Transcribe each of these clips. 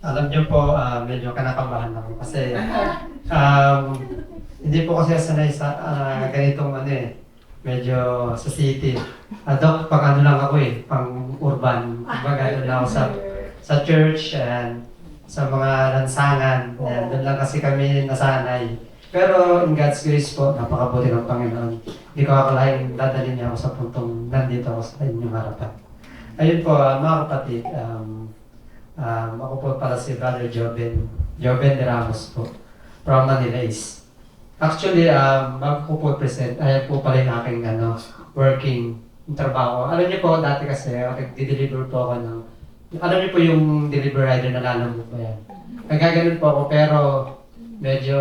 Alam niyo po, medyo kinakabahan ako kasi um, hindi po kasi sanay sa ganitong ano eh, medyo sa city. Dok, pang ano lang ako eh, pang urban. Kumbaga, ano lang ako sa church and sa mga lansangan. Ayan, doon lang kasi kami nasanay. Pero in God's grace po, napakabuti ng Panginoon. Hindi ko akalain dadalhin niya ako sa puntong nandito ako sa inyong harapan. Ayun po, mga kapatid, ako po pala si Brother Joven de Ramos po, from Manila East. Actually, bago ko po present, ayan po pala yung aking working trabaho. Alam niyo po, dati kasi, nag-deliver po ako ng, alam niyo po yung delivery rider na lalamog ba yan? Nagaganon po ako, pero medyo,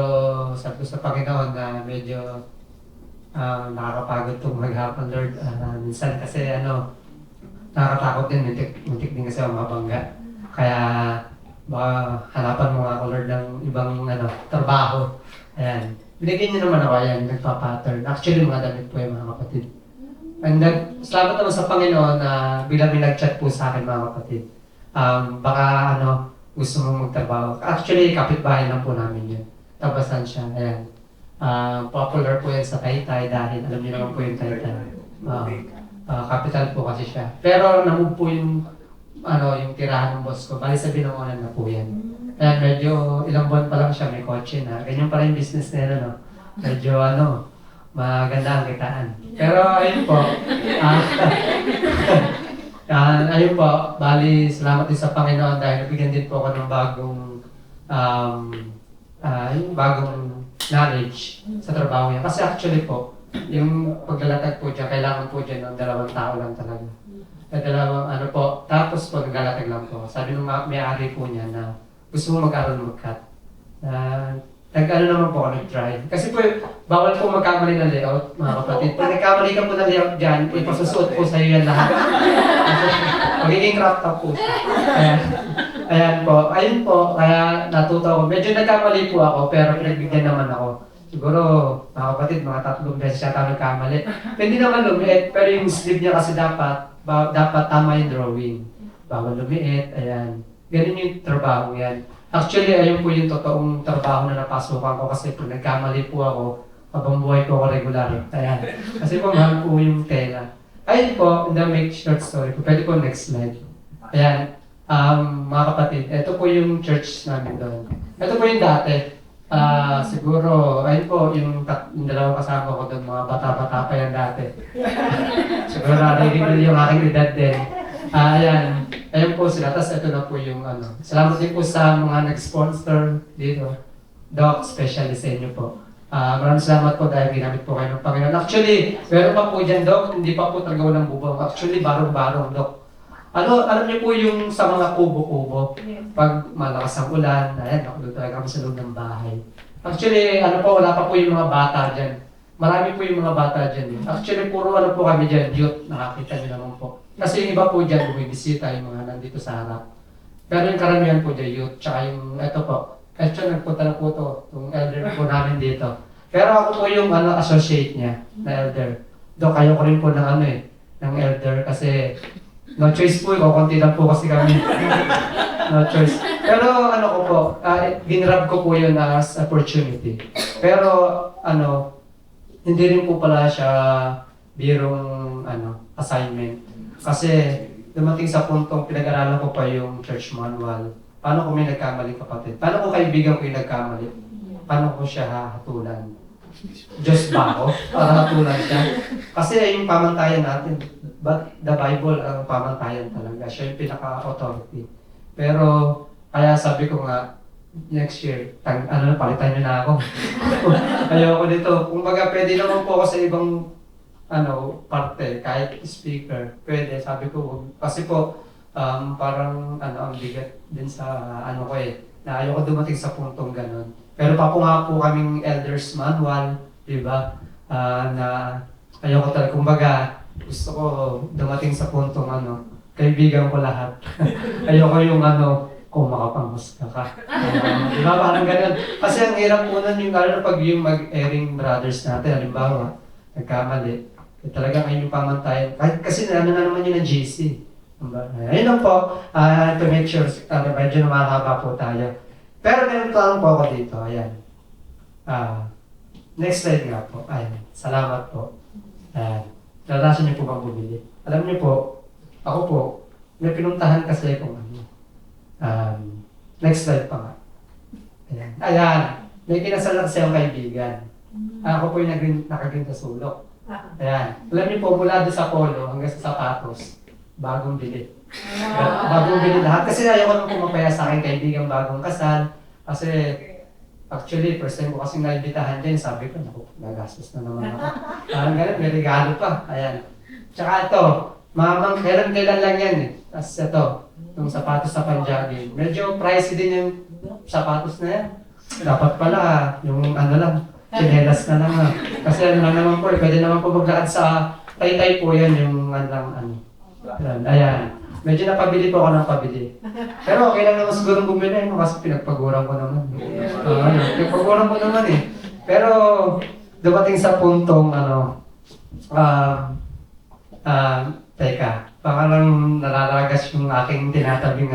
sabi ko sa Panginoon na medyo nakakapagod itong maghapon, Lord. Minsan kasi nakakatakot din, muntik din kasi ako mabangga. Kaya baka hanapan mo nga ako, Lord, ng ibang trabaho. Ayan. Binigyan niyo naman ako, ayan, nagpa-pattern. Actually, mga damit po yung mga kapatid. And salamat naman sa Panginoon na bilang may nag-chat po sa akin, mga kapatid. Baka gusto mong magtrabaho. Actually, kapitbahay lang po namin yun. Tabasan siya, ayan. Popular po yan sa Taytay dahil alam niyo naman po yung Taytay. Capital po kasi siya. Pero namove po yung yung tirahan ng boss ko. Bali sa Binangonan na po yan. Kaya medyo ilang buwan pa lang siya, may kotse na. Ganyan pala yung business nila, no? Medyo maganda ang kitaan. Pero ayun po, ayun po, bali salamat din sa Panginoon dahil nabigyan din po ako ng yung bagong knowledge sa trabaho niya. Kasi actually po, yung paglalatag po dyan, kailangan po dyan ng 2 tao lang talaga. Dalawang tapos po naglalatag lang po. Sabi nung may-ari po niya na gusto mo mag-aral mag-cut. Naman po ako nag-try. Kasi po, bawal po magkamali ng layout, mga kapatid. Pag nagkamali ka po ng layout dyan, ipasusuot po sa iyo yan lahat. Magiging crop top po siya. Ayun po, kaya natuto ako. Medyo nagkamali po ako, pero pinagbigyan naman ako. Siguro, mga kapatid, mga 3 beses siya tayo nagkamali. Hindi naman lumiit, pero yung sleeve niya kasi dapat tama yung drawing. Bawal lumiit, ayan. Ganun yung trabaho yan. Actually, ayun po yung totoong trabaho na napasukan ko kasi pag nagkamali po ako, habang buhay ko ako regular. Ayan. Kasi po mahal po yung tela. Ayun po, the make short story po. Pwede po next slide. Ayan. Mga kapatid, ito po yung church namin doon. Ito po yung dati. Siguro, ayun po, yung 2 kasama ko doon, mga bata-bata pa yan dati. Siguro narinig yung aking edad din. Ayun po sila. Tapos ito na po yung Salamat din po sa mga nag-sponsor dito. Doc, especially sa inyo po. Maraming salamat po dahil ginamit po kayo ng Panginoon. Actually, meron pa po dyan, Doc, hindi pa po tagaw ng bubong. Actually, barong-barong, Doc. Alam niyo po yung sa mga kubo-kubo, pag malakas ang ulan, ayan, doon talaga kami sa loob ng bahay. Actually, wala pa po yung mga bata dyan. Marami po yung mga bata dyan. Actually, puro po kami dyan, youth, nakakita niyo naman po. Kasi yung iba po dyan, bumibisita yung mga nandito sa harap. Pero yung karamihan po dyan, youth, tsaka yung, ito po, actually, nagpunta na po ito, yung elder po namin dito. Pero ako po yung associate niya, na elder. Doon, kayo ko rin po ng elder kasi no choice po, kukunti lang po kasi kami. No choice. Pero ko po, ginrab ko po yun as opportunity. Pero hindi rin po pala siya birong assignment. Kasi dumating sa puntong pinag-aralan ko pa yung church manual. Paano kung may nagkamali, kapatid? Paano kung kaibigan ko yung nagkamali? Paano ko siya hahatulan? Diyos ba ako? Para hatulan siya? Kasi yung pamantayan natin, but the Bible ang pamantayan talaga. Siya yung pinaka-authority. Pero, kaya sabi ko nga, next year, palitan niyo na ako. Ayoko dito. Kung baga, pwede naman po ako sa ibang parte, kahit speaker, pwede. Sabi ko, kasi po, parang ang bigat din sa ko na ayoko dumating sa puntong ganun. Pero pa po nga po kaming elders manual, di ba? Na ayoko talaga, kumbaga, gusto ko dumating sa puntong kaibigan ko lahat. Ayoko yung kung makapanghusta ka. Di ba? Parang ganun. Kasi ang hirap po nun yung pag yung mag-airing brothers natin, halimbawa, nagkamali. Talagang ayun yung pamantayan. Kasi na naman yun ng GC. Ayun lang po, to make sure, medyo mahaba po tayo. Pero meron tanong po ako dito, ayan. Next slide nga po, ayan. Salamat po. Ayan. Naranasan niyo po bang bumili? Alam niyo po, ako po, may pinuntahan kasi kung ano. Next slide pa nga. Ayan. Ayan. May kinasal kasi ang kaibigan. Ako po yung nakaging sa sulok. Ayan. Alam niyo po, mula doon sa polo hanggang sa sapatos, bagong bili. Bagong bili lahat. Kasi ayaw ko nang pumapaya sa akin kaibigan bagong kasal. Kasi actually, first time ko kasing naibitahan dyan, sabi ko, naku, nagastos na naman ako. Parang ganun, may regalo pa. Ayan. Tsaka ito, kailan lang yan eh. Tapos ito, yung sapatos sa panjaging. Medyo pricey din yung sapatos na yan. Dapat pala, yung ano lang, chinelas na lang. Kasi ano lang naman po, pwede naman po maglakad sa Taytay po yan, yung ano. Ayan. Medyo napabili po ako ng pabili. Pero okay lang naman siguro bumili, kasi pinagpaguran ko naman. Pinagpaguran ko naman eh. Pero dumating sa puntong teka, baka lang nalalagas yung aking tinatabing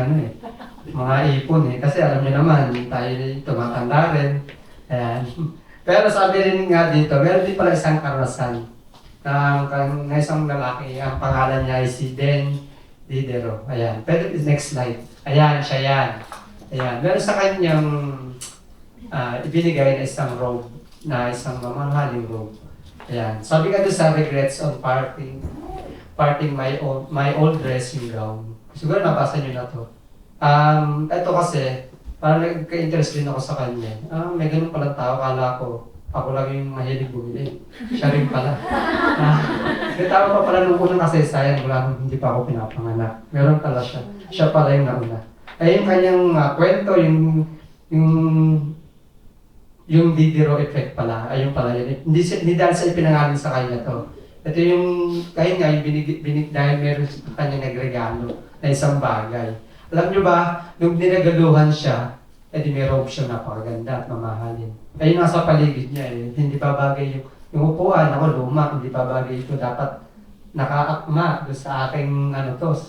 mga ipon eh. Kasi alam niyo naman, tayo tumatanda rin. Ayan. Pero sabi rin nga dito, meron din pala isang karanasan ng isang lalaki. Ang pangalan niya ay si Den Didero. Ayan. Pero next slide. Ayan, siya yan. Ayan. Meron sa kanyang ibinigay na isang robe, na isang mamahaling robe. Ayan. Sabi ka doon sa regrets on parting my old dressing gown. Siguro nabasa niyo na to. Ito kasi, parang nagka-interest din ako sa kanya. May ganun palang tao, kala ko, ako lang yung mahilig bumili. Siya rin pala. May tao pa pala nung unang kasaysayan, hindi pa ako pinapanganak. Meron pala siya. Siya pala yung nauna. Yung kanyang kwento, yung Didero effect pala, ayun pala yun. Hindi dahil sa ipinangalan sa kanya to. Ito yung, kahit nga, dahil meron sa kanya nagregalo na isang bagay. Alam nyo ba, nung dinagaluhan siya, edi may robe siya napakaganda at mamahalin. Ayun nasa paligid niya eh, hindi pa bagay yung upuan, ako luma, hindi pa bagay ito, dapat nakaakma doon sa aking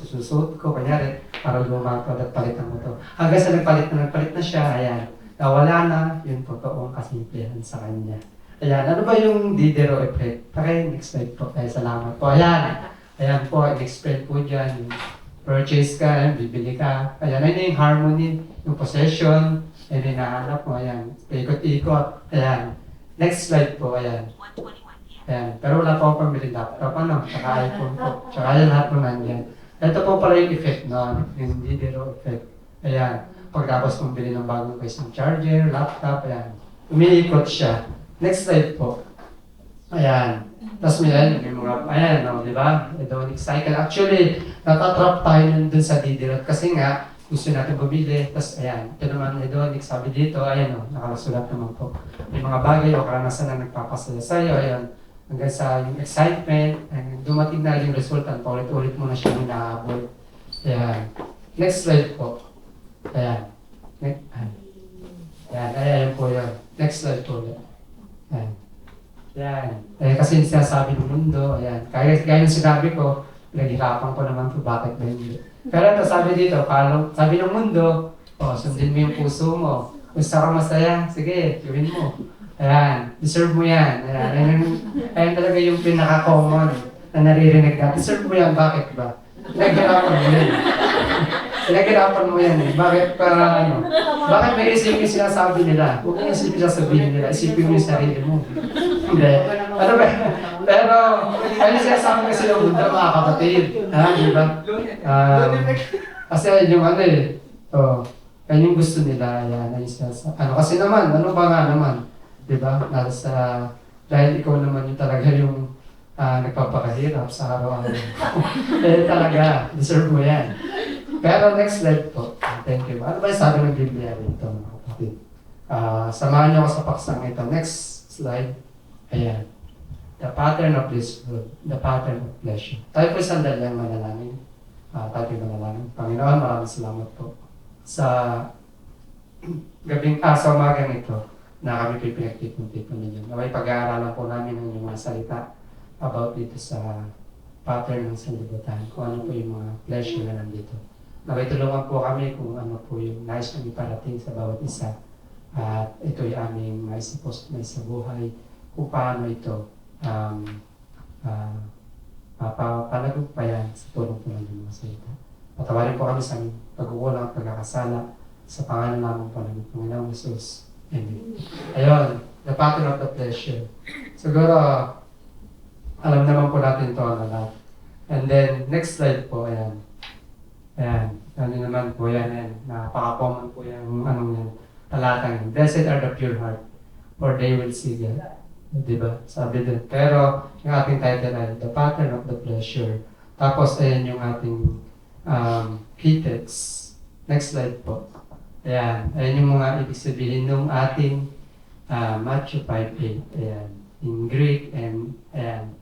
susuot ko, kanyari, para luma ko at palitan mo to. Hanggang sa nagpalit na siya, ayan, nawala na yung totoong kasimplihan sa kanya. Ayan, ano ba yung Didero effect? Okay, next slide po. Ay, salamat po. Ayan, ayan po, in-explain po dyan. Purchase ka, bibili ka. Ayan, ayun yung harmony, yung possession, ayun yung nahanap mo, ayan. Ikot-ikot, ayan. Next slide po, ayan. Ayan, pero wala pa akong pamili laptop, tsaka iPhone po. Tsaka yan lahat mo nandiyan. Ito po pala yung effect nun, yung Didero effect. Ayan, pagkapos mong bili ng bagong isang charger, laptop, ayan. Umiikot siya. Next slide po. Ayan. Tapos may mga, ayan, di ba? Hedonic cycle. Actually, natatrap tayo dun sa Didero kasi nga, gusto natin bumili. Tapos, ayan, ito naman hedonic. Sabi dito, ayan nakasulat naman po. May mga bagay o karanasan na nagpapasaya sa'yo, ayan. Hanggang sa yung excitement, dumating na yung resultant, paulit-ulit mo na siya hinahabol. Ayan. Next slide po. Ayan. Ayan po yun. Next slide po yun. Ayan. Yan. Kasi sinasabi ng mundo, ayan. Kaya yung sinabi ko, naghihirapan ko naman po bakit ba hindi. Pero ito, sabi dito, sabi ng mundo, sundin mo yung puso mo. Kung saan ka masaya, sige, gawin mo. Ayan, deserve mo yan. Ayan talaga yung pinaka-common na naririnig natin. Deserve mo yan, bakit ba? Naghihirapan mo yan. Naghihirapan mo yan eh. Bakit bakit may isipin yung sinasabi nila? Huwag mo isipin sasabihin nila, isipin mo yung sarili mo. Hindi. Ano ba? Pero, ayun sinasabi kasi yung mundo, mga kapatid. Di ba? Kasi yung yan yung gusto nila. Yan, kasi naman, ano ba nga naman? Di ba? Dahil ikaw naman yung talaga yung nagpapakahirap sa araw-araw. Talaga, deserve mo yan. Pero next slide po. Thank you. Ano ba yung sabi ng Biblia rito, mga kapatid? Samahan niyo ako sa paksang ito. Next slide. Ayan. The pattern of this world. The pattern of pleasure. Tayo po sandali lang manalangin. Tayo po manalangin. Panginoon, maraming salamat po sa sa umagang ito na kami po pinagtipon-tipon ninyo. Naway pag-aaralan po namin ng mga salita about dito sa pattern ng sanlibutan, kung ano po yung mga pleasure na nandito. Nakitulungan po kami kung ano po yung nais nang iparating sa bawat isa. At ito yung aming maisipos na sa buhay, kung paano ito mapapalagumpayan sa tulong po ng mga salita. Patawarin po kami sa aming pagkukulang at pagkakasala sa pangalan namin po ng Panginoong Jesus. Amen. Ayun, the pattern of the pleasure. Siguro, alam naman po natin ito ang lahat. And then, next slide po, ayan. Ayan, ano naman po yan, ayan. Napaka-common po yung anong yan, talatang yan. Blessed are the pure heart, for they will see God. Diba? Sabi din. Pero, yung ating title ay The Pattern of the Pleasure. Tapos, ayan yung ating key text. Next slide po. Ayan, ayan yung mga ibig sabihin ng ating Matthew 5:8. Ayan, in Greek and ayan,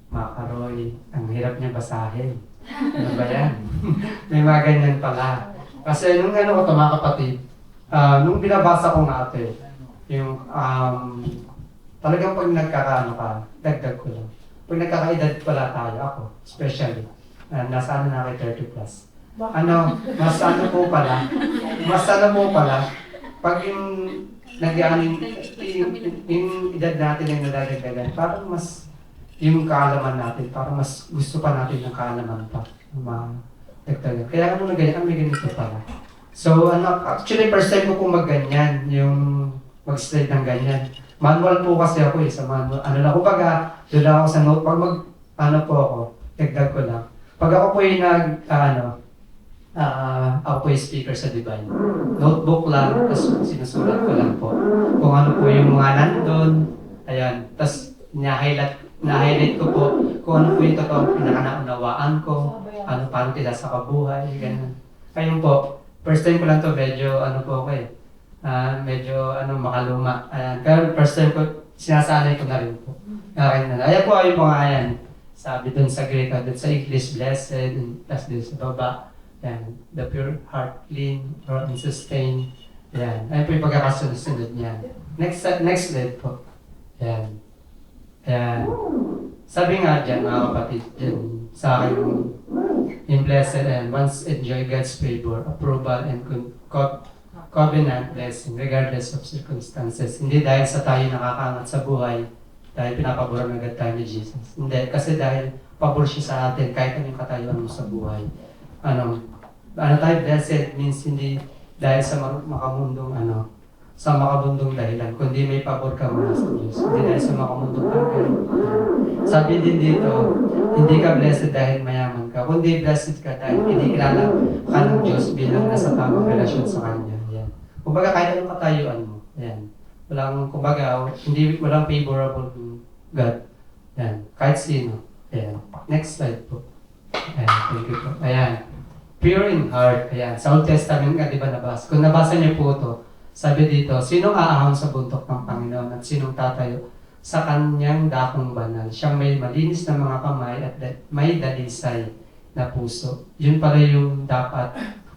Makaroy. Ang hirap niya basahin. Ano ba yan? May mga ganyan pala. Kasi nung ano ko ito mga kapatid, nung binabasa ko nga ito, yung talagang pag nagkakaano ka, dagdag ko lang. Pag nagkakaedad pala tayo, ako, especially, nasa ano na kayo 30 plus. Mas ano po pala, pag yung yung edad natin yung nadadagdagan, parang mas, yung kaalaman natin, parang mas gusto pa natin ng kaalaman pa, madagdagan. Kaya ano na ganyan, may ganito pala. So, actually, first time ko pong magganyan, yung mag-slide ng ganyan. Manual po kasi ako sa manual. Kumbaga, doon ako sa note, pag po ako, dagdag ko lang. Pag ako po yung ako po yung speaker sa Divine. Notebook lang, tapos sinusulat ko lang po. Kung ano po yung mga nandun, ayan. Tapos na-highlight ko po kung ano po yung totoong pinakanaunawaan ko, paano kita sa kabuhay, gano'n. Ayun po, first time ko lang to, medyo makaluma. Ayan. Kaya first time ko, sinasanay ko na rin po. Ayan po yung mga ayan. Sabi dun sa Greek, dun sa English, blessed, plus dun sa baba. Yan, the pure heart, clean, and sustained. Yan, ayun po yung pagkakasunod-sunod niya. Next slide po. Yan. Yan. Sabi nga dyan, mga kapatid, dyan, sa akin, yung blessed and once enjoy God's favor, approval, and covenant blessing, regardless of circumstances. Hindi dahil sa tayo nakakaangat sa buhay, dahil pinapaboran agad tayo ni Jesus. Hindi, kasi dahil pabor siya sa atin, kahit anong katayuan mo sa buhay. Tayo blessed means hindi dahil sa makabundong dahilan, kundi may pabor ka mula sa Diyos. Hindi dahil sa makamundong bagay. Sabi din dito, hindi ka blessed dahil mayaman ka, kundi blessed ka dahil kinikilala ka ng Diyos bilang nasa tamang relasyon sa Kanya. Yan. Kumbaga kahit anong katayuan mo, yan. Walang favorable God. Yan. Kahit sino. Yan. Next slide po. Ayan, thank you po. Ayan. Pure in heart. Ayan. Sa Old Testament nga, di ba nabasa? Kung nabasa niyo po ito, sabi dito, sinong aahon sa bundok ng Panginoon at sinong tatayo sa kanyang dakong banal? Siyang may malinis na mga kamay at may dalisay na puso. Yun pala yung dapat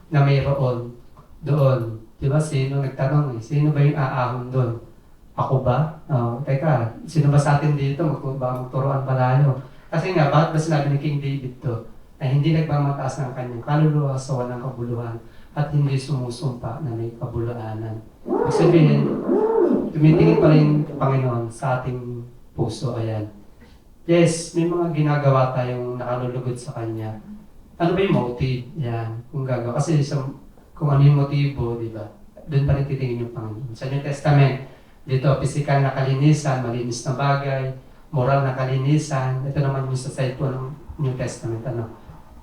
na mayroon doon. Di ba? Sino nagtanong eh? Sino ba yung aahon doon? Ako ba? Teka, sino ba sa atin dito? Magturuan pa tayo. Kasi nga, bakit ba sinabi ni King David to? Na hindi nagmamataas ng kanyang kaluluwa sa walang kabuluhan at hindi sumusumpa na may kabuluhanan. Ibig sabihin, tumitingin pa rin Panginoon sa ating puso. Ayan. Yes, may mga ginagawa tayong nakalulugod sa Kanya. Ano ba yung motive? Yan. Kung gagawa. Kasi kung ano yung motibo, di ba? Doon pa rin titingin yung Panginoon. Sa New Testament, dito, physical na kalinisan, malinis na bagay, moral na kalinisan. Ito naman yung sa side po ng New Testament.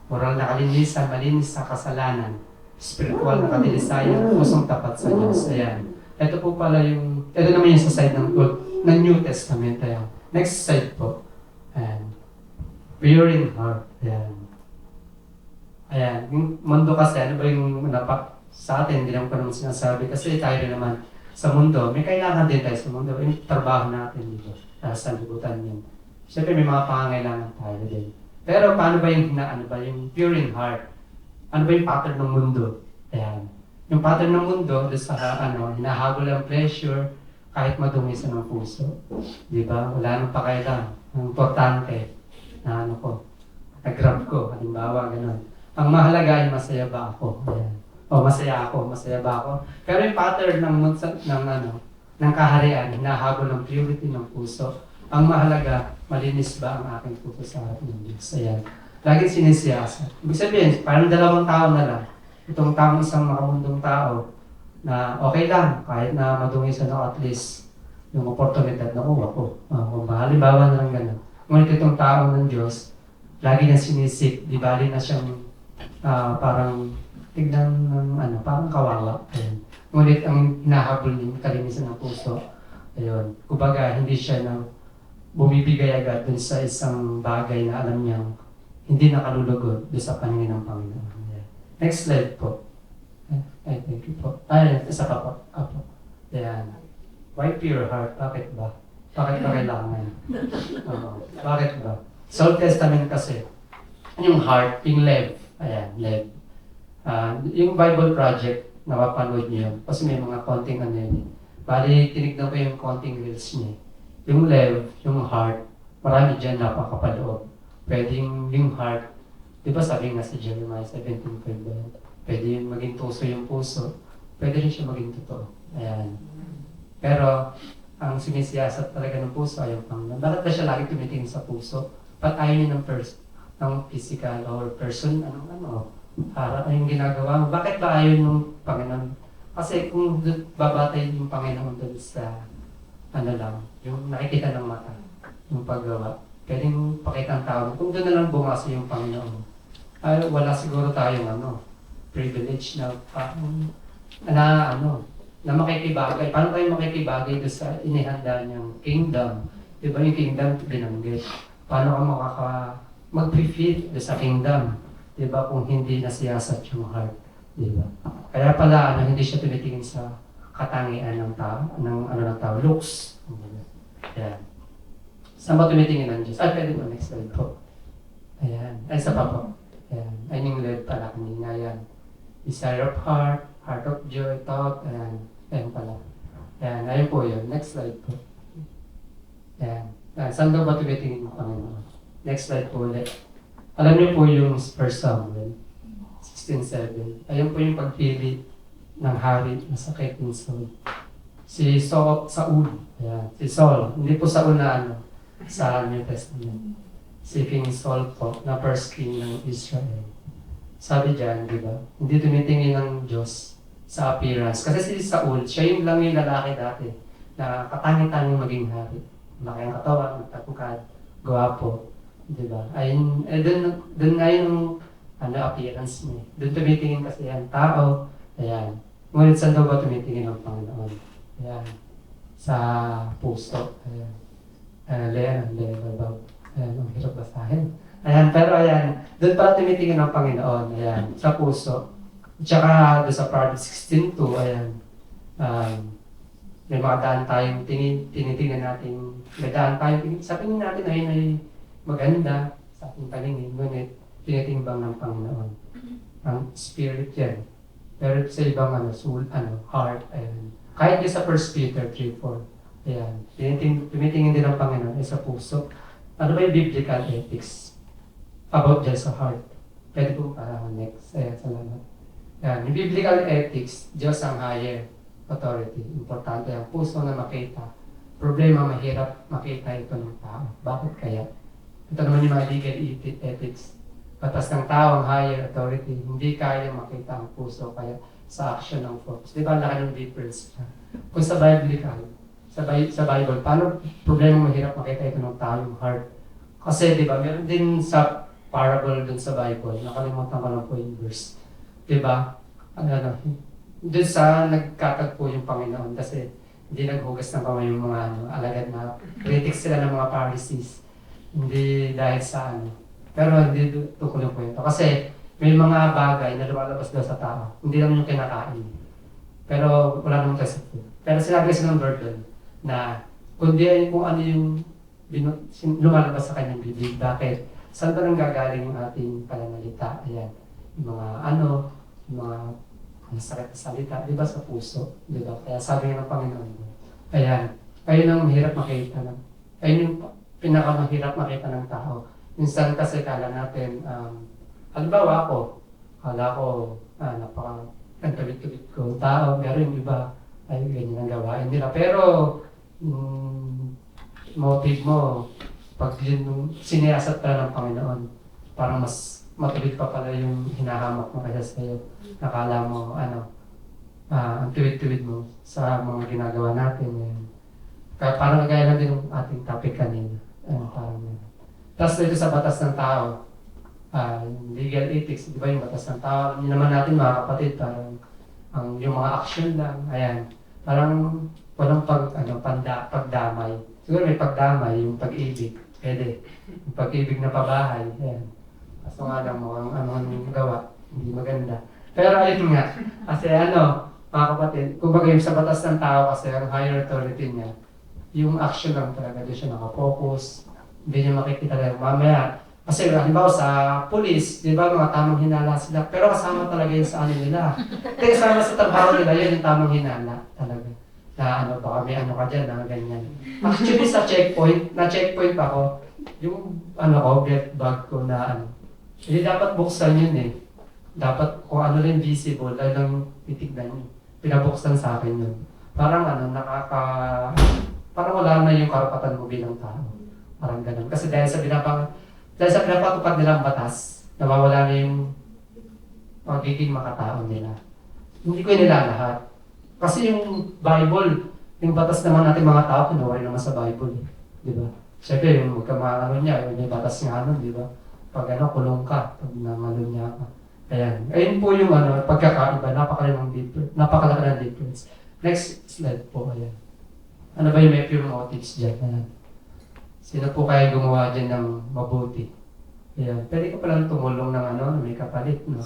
Moral na kalinisan, malinis sa kasalanan, spiritual na katilisayan, pusong tapat sa Diyos. Ayan. Ito po pala ito naman yung sa side ng New Testament. Ayan. Next side po. Ayan. Pure in heart. Ayan. Ayan. Yung mundo kasi, ano ba yung sa atin, hindi naman pa naman sinasabi. Kasi tayo rin naman sa mundo, may kailangan din tayo sa mundo. Yung trabaho natin dito. Sa libutan yun. Siyempre may mga pangangailangan tayo din. Pero paano ba yung pure in heart? Ano ba yung pattern ng mundo? Ayan. Yung pattern ng mundo, hinahabol ang pleasure, kahit madumi sa ng puso. Di ba? Wala nang pakailan. Ang importante, nag-grab ko, halimbawa, gano'n. Ang mahalaga ay masaya ba ako? Ayan. O masaya ba ako? Pero yung pattern ng kaharian, hinahabol ng purity ng puso. Ang mahalaga, malinis ba ang aking puso sa harap ng Diyos? Ayan. Laging sinisiyasat. Ibig sabihin, parang dalawang tao na lang. Itong taong isang makamundong tao na okay lang, kahit na madungi siya no, at least yung oportunidad na ko. Kung halimbawa na lang gano'n. Ngunit itong taong ng Diyos, lagi niya sinisik, di bali na siyang parang tignan ng parang kawawa. Ayan. Ngunit ang hinahabol niya, kalinisan ng puso, ayun, kumbaga hindi siya bumibigay agad dun sa isang bagay na alam niyang hindi nakalulugod doon sa paningin ng Panginoon. Yeah. Next slide po. Ay, thank you po. Ay, isa pa po. Apo. Ayan. Why pure heart? Bakit ba? Bakit ba kailangan? Bakit ba? Sa Old Testament kasi, yung heart, yung lev. Ayan, lev. Yung Bible Project, napapanood niyo yun. Kasi may mga konting yun. Bali, tinignan ko yung konting reels niya. Yung lev, yung heart, marami dyan napakapaloob. Pwedeng yung heart, di ba sabi nga sa Jeremiah 17:5 ba yan? Pwede yung maging tuso yung puso, pwede rin siya maging totoo. Ayan. Pero, ang sinisiyasat talaga ng puso ay yung Panginoon. Bakit ba siya lagi tumitingin sa puso? Ba't ayaw niya ng physical or person, harap yung ginagawa mo? Bakit ba ayaw ng Panginoon? Kasi kung babatay yung Panginoon doon sa yung nakikita ng mata, yung paggawa, pwedeng pakita ang tao. Kung doon na lang bumasa yung Panginoon, ay wala siguro tayong privilege na na makikibagay. Paano tayo makikibagay doon sa inihanda niyang kingdom? Di ba yung kingdom binanggit? Paano ka mag-feel doon sa kingdom? Di ba kung hindi nasiyasat yung heart? Di ba? Kaya pala hindi siya tumitingin sa katangian ng tao, ng tao, looks. Ayan. Saan ba tumitingin ng Diyos? Pwede mo, next slide po. Ayan. Ay, isa pa po. Ayan. Ay, yung led pala kanina. Ayan. Desire of heart, heart of joy, thought. Ayan. Ayan pala. Ayan. Ayun po yun. Next slide po. Ayan. Saan daw ba tumitingin ng Panginoon? Next slide po ulit. Alam niyo po yung 1 Samuel 16:7. Ayun po yung pagpili ng hari na sa kay King Saul. Si Saul. Ayan. Si Saul. Hindi po Saul na sa New Testament. Si King Saul po, na first king ng Israel. Sabi diyan, di ba? Hindi tumitingin ng Diyos sa appearance. Kasi si Saul, siya yung lang yung lalaki dati na katangi-tangi maging hari. Laki ang katawan, magtatungkad, gwapo. Di ba? Ayun, doon nga yung appearance niya. Doon tumitingin kasi yan, tao. Ayan. Ngunit saan daw ba tumitingin ang Panginoon? Ayan. Sa puso. Ayan. Ayan, ang hirap basahin. Ayan, pero ayan, doon pala tumitingin ang Panginoon. Ayan, sa puso. Tsaka doon sa Proverbs 16:2, ayan. May mga daan tayong tinitingnan natin. May daan tayong sa tingin natin ay maganda sa ating paningin. Ngunit tinitimbang ng Panginoon. Ang spirit yan. Pero sa ibang heart, ayan. Kahit din sa 1 Peter 3:4, ayan. Tumitingin din ng Panginoon ay sa puso. Ano ba yung biblical ethics about dyan sa heart? Pwede po next. Ayan, salamat. Ayan, yung biblical ethics, Diyos ang higher authority. Importante ang puso na makita. Problema, mahirap makita ito ng tao. Bakit kaya? Ito naman yung mga legal ethics. Batas ng tao ang higher authority, hindi kaya makita ang puso, kaya sa action ng force. Di ba laki ng difference? Kung sa Bible, paano problema mahirap makita ito ng tao, yung heart? Kasi di ba, meron din sa parable dun sa Bible, nakalimutan ko lang po yung verse. Di ba? Dun sa nagkatagpo yung Panginoon kasi hindi naghugas ng kamay yung mga alagad na critics sila ng mga Pharisees. Hindi dahil sa pero hindi tukol yung kwento. Kasi may mga bagay na lumalabas daw sa tao. Hindi naman yung kinakain. Pero wala namang tayo sa food. Pero sinabi kasi ng Lord doon na kundi kung ano yung lumalabas sa kanyang bibig. Bakit? Saan ba nang gagaling yung ating pananalita? Ayan. Yung mga sakit na salita. Di ba sa puso? Di ba? Kaya sabi nga ng Panginoon. Ayan. Ayun ang mahirap makita. Ayun yung pinakamahirap makita ng tao. minsan kasi kala natin, halimbawa ako, kala ko, ang tulit-tulit ko tao, pero yung iba, ay ganyan ang gawain nila. Pero, motive mo, pag yun siniyasat ka ng Panginoon, parang mas matuloy pa pala yung hinahamak mo kaysa sa'yo. Nakala mo, ang tuwid-tuwid mo sa mga ginagawa natin. Yan. Kaya parang kagaya lang din yung ating topic kanina. Parang yan. Tapos dito sa batas ng tao, legal ethics, di ba yung batas ng tao? Hindi naman natin mga kapatid, parang yung mga action lang, ayan. Parang walang pagdamay. Siguro may pagdamay, yung pag-ibig, pwede. Yung pag-ibig na pabahay, ayan. Kaso nga lang mo, ang gawa, hindi maganda. Pero ayun nga, kasi mga kapatid, kumbaga yung sa batas ng tao kasi ang higher authority niya, yung action lang talaga, doon siya nakafocus, hindi niya makikita lang mamaya. Kasi halimbawa sa police, di ba mga tamang hinala sila, pero kasama talaga yun sa nila. Kaya kasama sa trabaho nila, yun yung tamang hinala talaga. Na baka may ka dyan, ganyan. Actually sa checkpoint, na-checkpoint ako, yung belt bag ko na hindi dapat buksan yun eh. Dapat kung rin visible, dahil lang titignan yun. Pinabuksan sa akin yun. Parang parang wala na yung karapatan mo bilang tao. Parang ganun. Kasi dahil sa pinapatupad nilang batas, nawawala na yung magiging makatao nila. Hindi ko nila lahat. Kasi yung Bible, yung batas naman natin mga tao, kinuha naman sa Bible. Di ba? Siyempre, yung niya, yung may batas nga nun, di ba? Pag kulong ka, pag nangalo niya ka. Ayan. Ayun po yung pagkakaiba, napakalaki ng difference. Next slide po, ayan. Ano ba yung may pure motives dyan? Ayan. Sino po kaya gumawa dyan ng mabuti? Ayan. Pwede ka palang tumulong ng may kapalit, no?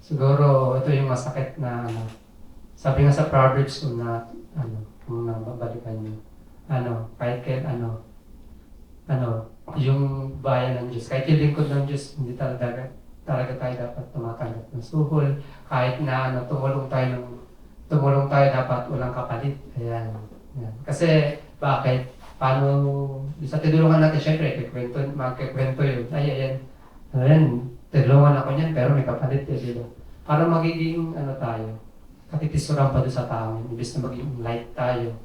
Siguro, ito yung masakit na, sabi nga sa Proverbs kung kung babalikan nyo, kahit yung bayan ng Diyos, kahit yung lingkod ng Diyos, hindi talaga tayo dapat tumatanggap ng suhol, kahit na tumulong tayo dapat walang kapalit. Ayan. Kasi, bakit? Paano, sa tinulungan natin, syempre, magkikwento yun. Ayan, tinulungan ako niyan, pero may kapalit yun, diba? Para magiging, tayo, katitisuran pa doon sa tao, imbis na magiging light tayo.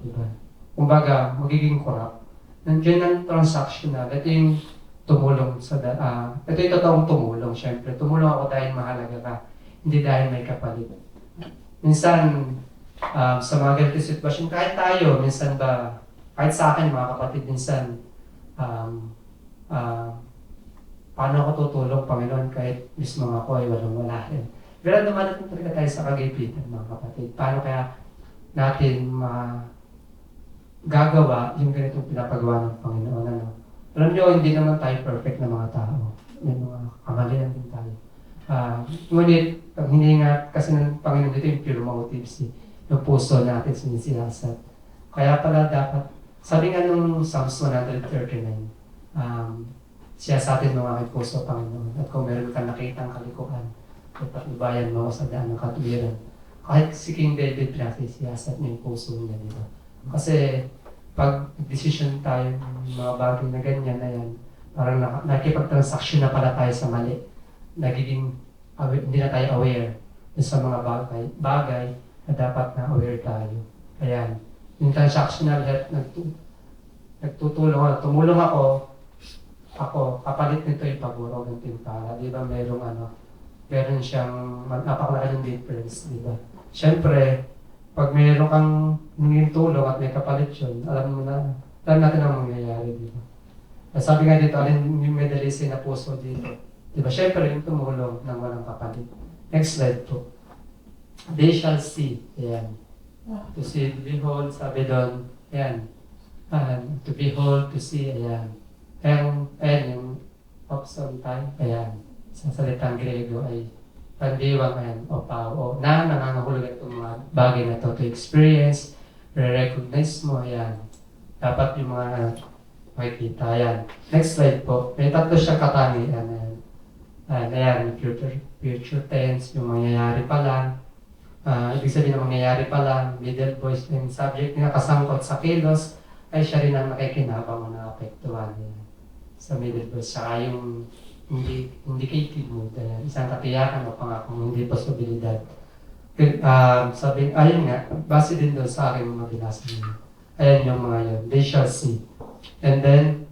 Diba? Kumbaga, magiging corrupt. Nandiyan ang transactional. Ito yung tumulong ito yung totoong tumulong, syempre. Tumulong ako dahil mahalaga ka, hindi dahil may kapalit. Minsan, sa mga ganito sitwasyon, kahit tayo, minsan ba, kahit sa akin, mga kapatid, minsan, paano ako tutulong, Panginoon, kahit mismo ako ay walang-wala. Pero naman natin talaga tayo sa kagaypitan, mga kapatid. Paano kaya natin gagawa yung ganitong pinapagawa ng Panginoon? Alam nyo, hindi naman tayo perfect na mga tao. May mga kamalian din tayo. Ngunit, ang hininga kasi ng Panginoon dito yung pure motives, yung puso natin sinisiyasat. Kaya pala dapat, sabi nga nung Psalms 139, siyasatin mo ang aking puso, Panginoon. At kung meron kang nakitang kalikuhan, patnubayan mo sa daan ng katuwiran. Kahit si King David, pinasisiyasat niya yung puso niya, di ba? Kasi, pag decision tayo ng mga bagay na ganyan na yan, parang nakikipag-transaction na pala tayo sa mali. Nagiging, hindi na tayo aware sa mga bagay na dapat na aware tayo. Ayan. Yung transactional health, tumulong ako, kapalit nito yung pagurog ng timpala. Di ba meron siyang napakalaki ng difference, di ba? Siyempre, pag mayroon kang hinging tulong at may kapalit yun, alam natin ang mangyayari, di ba? Sabi nga dito, alin yung medalisay na puso dito. Di ba? Siyempre, yung tumulong ng walang kapalit. Next slide po. They shall see. Ayan. To see, to behold, sabi doon. Ayan. To behold, to see. Ayan. Ayan yung option time. Ayan. Sa salitang Grego ay pandiwang o na nangangahulugan itong mga bagay na to experience, re-recognize mo, ayan. Dapat yung mga makikita, ayan. Next slide po. May tatlo siyang katangi, ayan, future tense, yung mangyayari pa lang. Ibig sabihin ng mangyayari pa lang, middle voice, yung subject na kasangkot sa kilos, ay siya rin ang nakikinabang o naapektuhan. sa middle verse, saka yung indicative mood, isang katiyakan o pangakong hindi posibilidad. Sabi, ayun nga, base din doon sa aking mga binasa niyo. Ayan yung mga yun, they shall see. And then,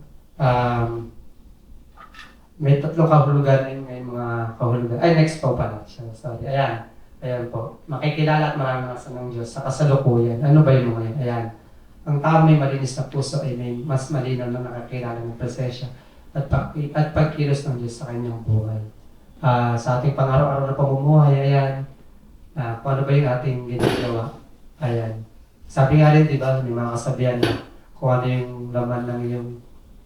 may tatlong kahulugan din, may mga kahulugan. Ay, next po pala siya, sorry. Ayan po. Makikilala at maranasan ng Diyos sa kasalukuyan. Ano ba yung mga yan? Ayan. Ang tao may malinis na puso ay may mas malinaw na nakakilala ng presensya at pagkilos ng Diyos sa kanyang buhay. Sa ating pang-araw-araw na pamumuhay, ayan, kung ano ba yung ating ginagawa. Ayan. Sabi nga rin, di ba, may mga kasabihan na kung ano yung laman ng iyong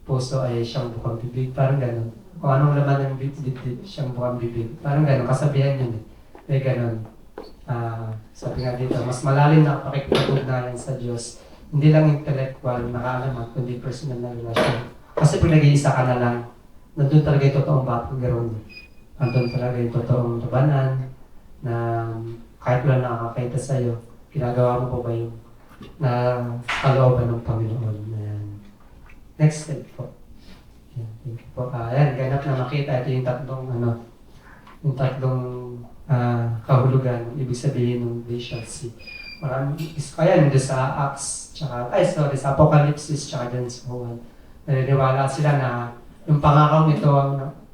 puso ay siyang bukang bibig. Parang gano'n. Kung anong laman ng bibig, siyang bukang bibig. Parang gano'n. Kasabihan yun eh. May gano'n. Sabi nga dito, mas malalim na pakikipag-ugnayan sa Diyos. Hindi lang intellectual, nakaalaman, kundi personal na relasyon. Kasi pag nag-iisa ka na lang, nandun talaga yung totoong background. Nandun talaga yung totoong labanan na kahit wala nakakakita sa'yo, ginagawa mo po ba yung na kalooban ng Panginoon? Ayan. Next step po. Ayan, thank you po. Ayan, ganap na makita. Ito yung tatlong kahulugan, ibig sabihin ng they shall see. Ayan, doon sa Acts, sa Apocalypse, tsaka dyan sa Juan. Naniniwala sila na yung pangakong ito,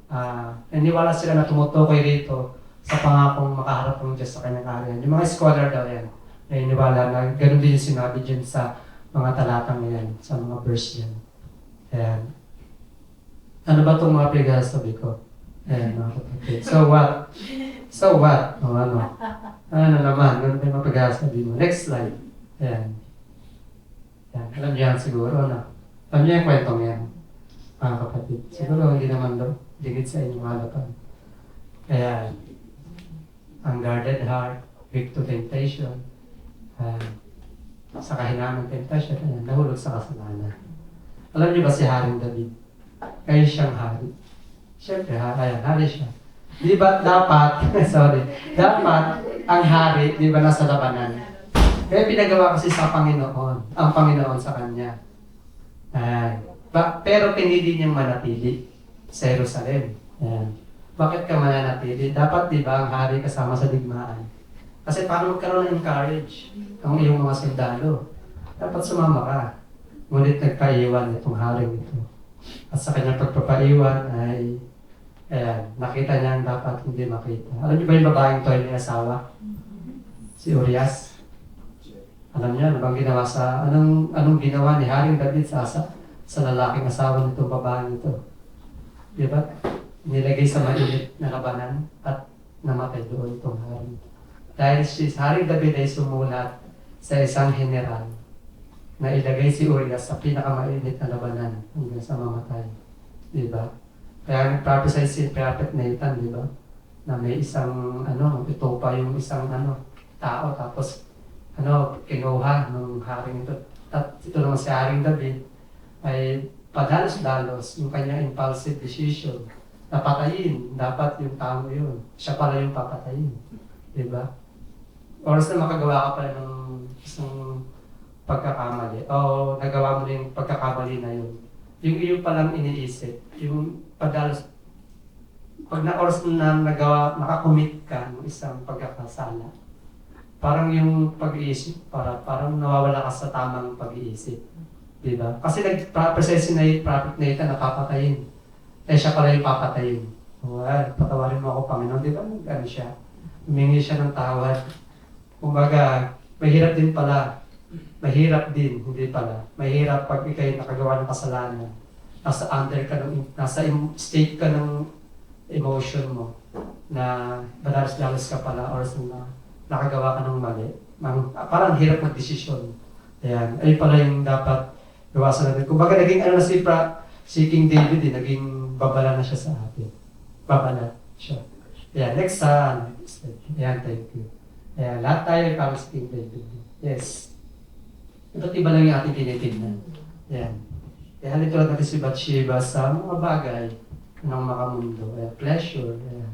naniniwala sila na tumutukoy rito sa pangakong makaharap ng Diyos sa kanyang kaharian. Yung mga scholar daw yan, naniniwala na ganun din yung sinabi dyan sa mga talatang yan, sa mga verse yan. Ayan. Ano ba itong mga pagkasabi ko? Ayan, mga kapatid. So what? Ano naman? Ano ba yung mga pagkasabi mo? Next slide. Ayan. Ayan. Alam niyo yan siguro, ano? Alam niyo yung kwentong yan, mga kapatid. Siguro hindi naman daw. Digit sa inyong halapan. Ayan. Ang guarded heart, weak to temptation, sa kahinaan ng temptation, ayan, nahulog sa kasalanan. Alam niyo ba si Haring David? Kaya siyang hari. Siyempre, hari siya. Di ba dapat, dapat ang hari, di ba nasa labanan? Kaya pinagawa kasi sa Panginoon, ang Panginoon sa kanya. Pero pinili niyang manatili sa Jerusalem. Ayan. Bakit ka mananatili? Dapat di ba ang hari kasama sa digmaan? Kasi paano magkaroon ng encourage ang iyong mga sundalo? Dapat sumama ka. Ngunit nagpaiwan itong haring ito. At sa kanyang pagpapaiwan ay nakita niya ang dapat hindi makita. Alam niyo ba yung babaeng to ay may asawa? Si Urias. Alam niyo, anong ginawa ni Haring David sa lalaking asawa nitong babaeng ito? Di ba? Nilagay sa mainit na labanan at namatay doon itong hari. Dahil si Haring David ay sumulat sa isang general na ilagay si Urias sa pinakamainit na labanan hanggang sa mamatay. Di ba? Kaya nag-prophesy si Prophet Nathan, di ba? Na may isang, ito pa yung isang tao, tapos kinuha ng haring ito. At ito naman si Haring David ay padalos-dalos yung kanyang impulsive decision na patayin, dapat yung tao yun. Siya pala yung papatayin. Diba? Oras na makagawa ka pala ng isang pagkakamali, o nagawa mo na yung pagkakamali na yun. Yung iyo palang iniisip, yung padalos, pag na oras na nakakommit ka ng isang pagkakasala, parang yung pag-iisip, parang nawawala ka sa tamang pag-iisip. Diba? Kasi nag-presence na yung Prophet Nathan na papatayin. Siya pala yung papatayin. Patawarin mo ako, Panginoon. Di ba? Ano siya? Humingi siya ng tawad. Kumbaga, mahirap din pala. Mahirap din, hindi pala. Mahirap pag ikay nakagawa ng kasalanan. Nasa state ka ng emotion mo na badalos-dalos ka pala or nakagawa ka ng mali. Parang hirap mag-desisyon. Ayan. Ay pala yung dapat gawasan natin. Kumbaga, naging si King David, naging babala na siya sa atin. Babala siya. Ayan, next slide. Ayan, thank you. Ayan, lahat tayo ay parang si King David. Yes. Iba't iba lang yung ating tinitignan. Ayan. Kaya halito natin si Bathsheba sa mga bagay ng makamundo. Ayan, pleasure. Ayan.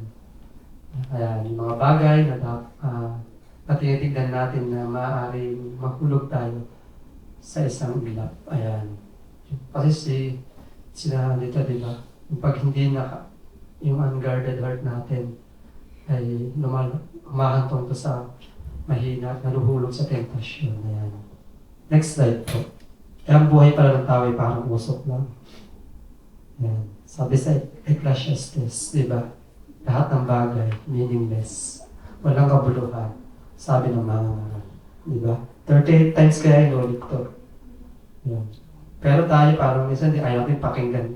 Ayan, yung mga bagay na tinitignan natin na maaaring mahulog tayo sa isang ilap. Ayan. Kasi sinahan dito, di ba? Yung pag hindi yung unguarded heart natin ay humahantong to sa mahina at naluhulog sa tentasyon. Ayan. Next slide po. Kaya ang buhay pala ng tao ay parang usok lang. Ayan. Sabi sa Ecclesiastes, di ba? Lahat ng bagay, meaningless. Walang kabuluhan. Sabi ng mga di ba? 38 times kaya inulit to. Ayan. Pero tayo parang minsan ayaw natin pakinggan.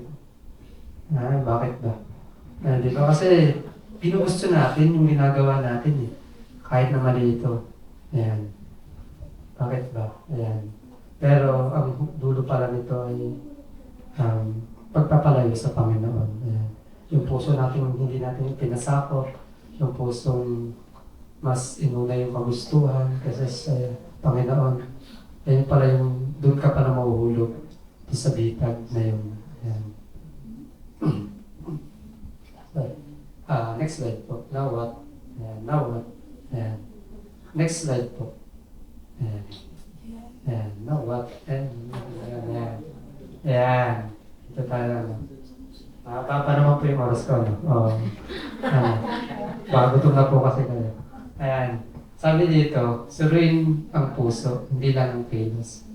Bakit ba? Di ba? Kasi pinugusto natin yung ginagawa natin eh. Kahit na mali ito. Ayan. Bakit ba? Ayan. Pero ang dulo pala nito ay pagpapalayo sa Panginoon. Ayan. Yung puso natin hindi natin pinasakop. Yung pusong mas inuna yung kagustuhan kasi sa Panginoon. Ayan pala yung doon ka pala mahuhulog sa bitag na yun. Ayan. Next slide po. Now what? Ayan. Now what? Ayan. Next slide po. Ayan. Ayan. Now what? Ayan. Ayan. Ayan. Ito tayo. Nakakapa naman po yung oras ko. Bago ito na po kasi kayo. Ayan. Sabi dito, suruin ang puso, hindi lang ang kilos.